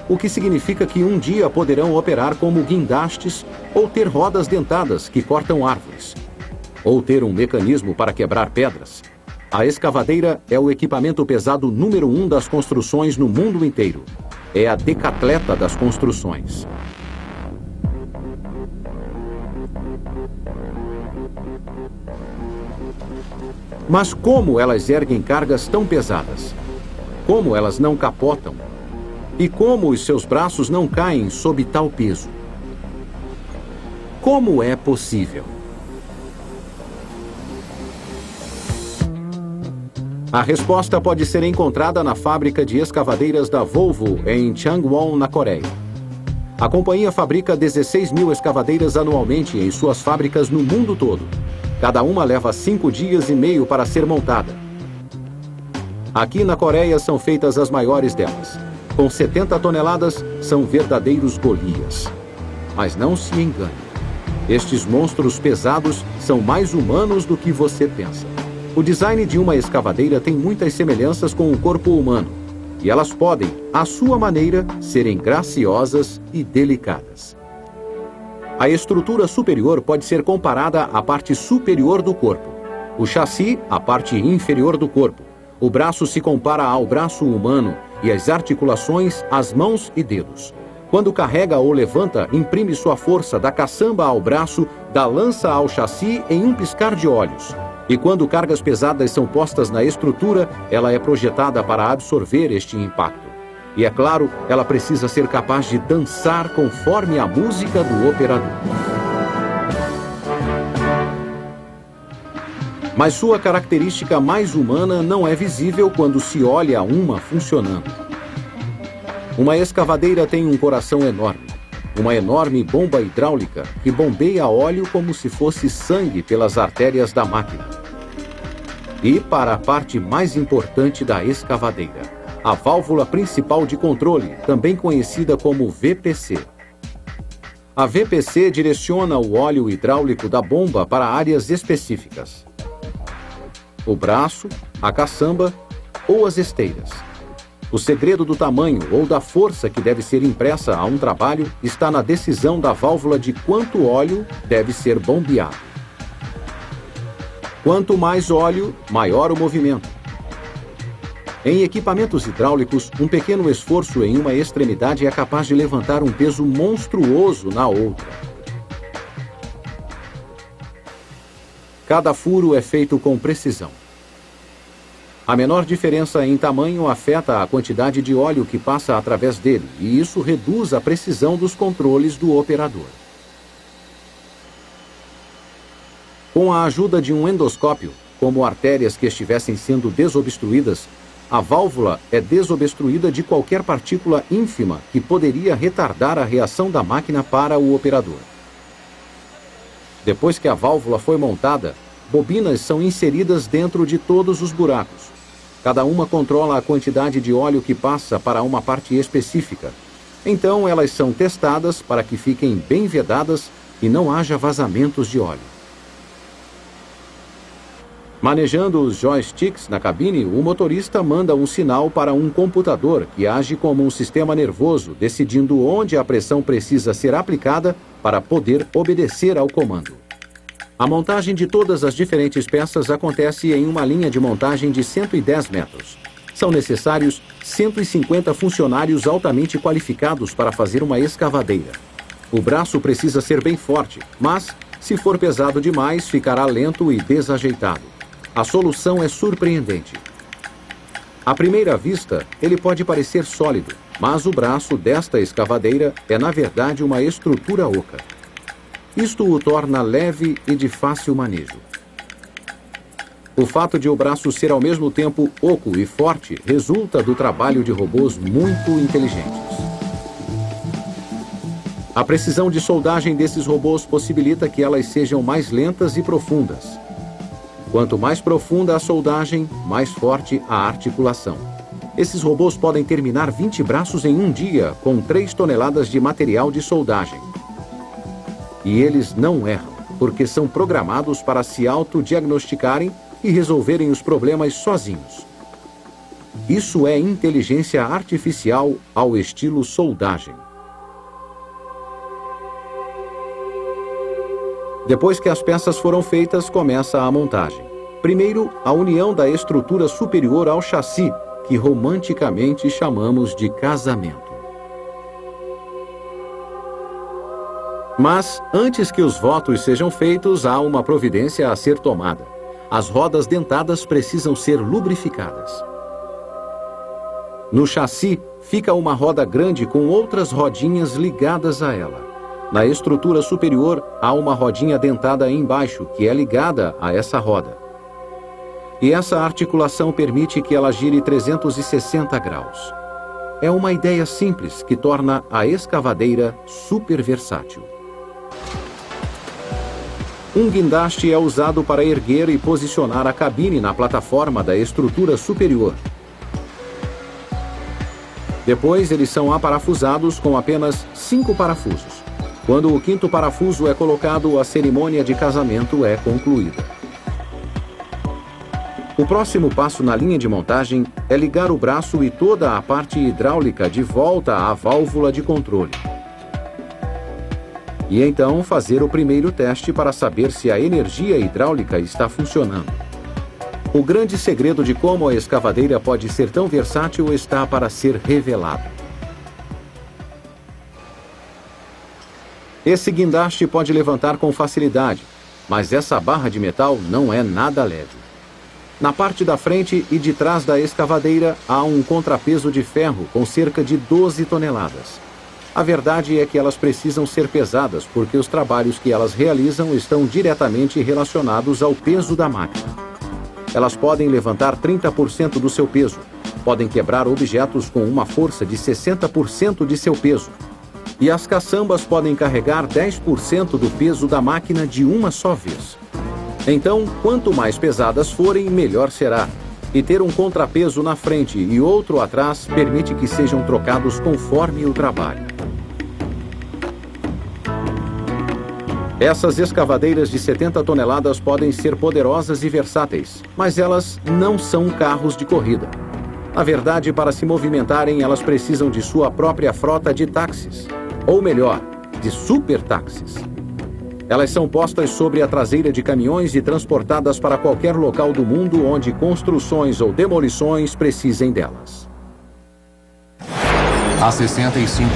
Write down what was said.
o que significa que um dia poderão operar como guindastes ou ter rodas dentadas que cortam árvores, ou ter um mecanismo para quebrar pedras. A escavadeira é o equipamento pesado número 1 das construções no mundo inteiro. É a decatleta das construções. Mas como elas erguem cargas tão pesadas? Como elas não capotam? E como os seus braços não caem sob tal peso? Como é possível? A resposta pode ser encontrada na fábrica de escavadeiras da Volvo, em Changwon, na Coreia. A companhia fabrica 16 mil escavadeiras anualmente em suas fábricas no mundo todo. Cada uma leva 5 dias e meio para ser montada. Aqui na Coreia são feitas as maiores delas. Com 70 toneladas, são verdadeiros Golias. Mas não se engane. Estes monstros pesados são mais humanos do que você pensa. O design de uma escavadeira tem muitas semelhanças com o corpo humano. E elas podem, à sua maneira, serem graciosas e delicadas. A estrutura superior pode ser comparada à parte superior do corpo. O chassi, à parte inferior do corpo. O braço se compara ao braço humano e as articulações às mãos e dedos. Quando carrega ou levanta, imprime sua força da caçamba ao braço, da lança ao chassi em um piscar de olhos. E quando cargas pesadas são postas na estrutura, ela é projetada para absorver este impacto. E é claro, ela precisa ser capaz de dançar conforme a música do operador. Mas sua característica mais humana não é visível quando se olha uma funcionando. Uma escavadeira tem um coração enorme, uma enorme bomba hidráulica que bombeia óleo como se fosse sangue pelas artérias da máquina. E para a parte mais importante da escavadeira, a válvula principal de controle, também conhecida como VPC. A VPC direciona o óleo hidráulico da bomba para áreas específicas. O braço, a caçamba ou as esteiras. O segredo do tamanho ou da força que deve ser impressa a um trabalho está na decisão da válvula de quanto óleo deve ser bombeado. Quanto mais óleo, maior o movimento. Em equipamentos hidráulicos, um pequeno esforço em uma extremidade é capaz de levantar um peso monstruoso na outra. Cada furo é feito com precisão. A menor diferença em tamanho afeta a quantidade de óleo que passa através dele, e isso reduz a precisão dos controles do operador. Com a ajuda de um endoscópio, como artérias que estivessem sendo desobstruídas, a válvula é desobstruída de qualquer partícula ínfima que poderia retardar a reação da máquina para o operador. Depois que a válvula foi montada, bobinas são inseridas dentro de todos os buracos. Cada uma controla a quantidade de óleo que passa para uma parte específica. Então elas são testadas para que fiquem bem vedadas e não haja vazamentos de óleo. Manejando os joysticks na cabine, o motorista manda um sinal para um computador que age como um sistema nervoso, decidindo onde a pressão precisa ser aplicada para poder obedecer ao comando. A montagem de todas as diferentes peças acontece em uma linha de montagem de 110 metros. São necessários 150 funcionários altamente qualificados para fazer uma escavadeira. O braço precisa ser bem forte, mas, se for pesado demais, ficará lento e desajeitado. A solução é surpreendente. À primeira vista, ele pode parecer sólido, mas o braço desta escavadeira é, na verdade, uma estrutura oca. Isto o torna leve e de fácil manejo. O fato de o braço ser ao mesmo tempo oco e forte resulta do trabalho de robôs muito inteligentes. A precisão de soldagem desses robôs possibilita que elas sejam mais lentas e profundas. Quanto mais profunda a soldagem, mais forte a articulação. Esses robôs podem terminar 20 braços em um dia, com 3 toneladas de material de soldagem. E eles não erram, porque são programados para se autodiagnosticarem e resolverem os problemas sozinhos. Isso é inteligência artificial ao estilo soldagem. Depois que as peças foram feitas, começa a montagem. Primeiro, a união da estrutura superior ao chassi, que romanticamente chamamos de casamento. Mas, antes que os votos sejam feitos, há uma providência a ser tomada. As rodas dentadas precisam ser lubrificadas. No chassi, fica uma roda grande com outras rodinhas ligadas a ela. Na estrutura superior, há uma rodinha dentada embaixo, que é ligada a essa roda. E essa articulação permite que ela gire 360 graus. É uma ideia simples que torna a escavadeira super versátil. Um guindaste é usado para erguer e posicionar a cabine na plataforma da estrutura superior. Depois, eles são aparafusados com apenas 5 parafusos. Quando o 5º parafuso é colocado, a cerimônia de casamento é concluída. O próximo passo na linha de montagem é ligar o braço e toda a parte hidráulica de volta à válvula de controle. E então fazer o primeiro teste para saber se a energia hidráulica está funcionando. O grande segredo de como a escavadeira pode ser tão versátil está para ser revelado. Esse guindaste pode levantar com facilidade, mas essa barra de metal não é nada leve. Na parte da frente e de trás da escavadeira há um contrapeso de ferro com cerca de 12 toneladas. A verdade é que elas precisam ser pesadas porque os trabalhos que elas realizam estão diretamente relacionados ao peso da máquina. Elas podem levantar 30% do seu peso, podem quebrar objetos com uma força de 60% de seu peso. E as caçambas podem carregar 10% do peso da máquina de uma só vez. Então, quanto mais pesadas forem, melhor será. E ter um contrapeso na frente e outro atrás permite que sejam trocados conforme o trabalho. Essas escavadeiras de 70 toneladas podem ser poderosas e versáteis, mas elas não são carros de corrida. Na verdade, para se movimentarem, elas precisam de sua própria frota de táxis. Ou melhor, de supertáxis. Elas são postas sobre a traseira de caminhões e transportadas para qualquer local do mundo onde construções ou demolições precisem delas. Há 65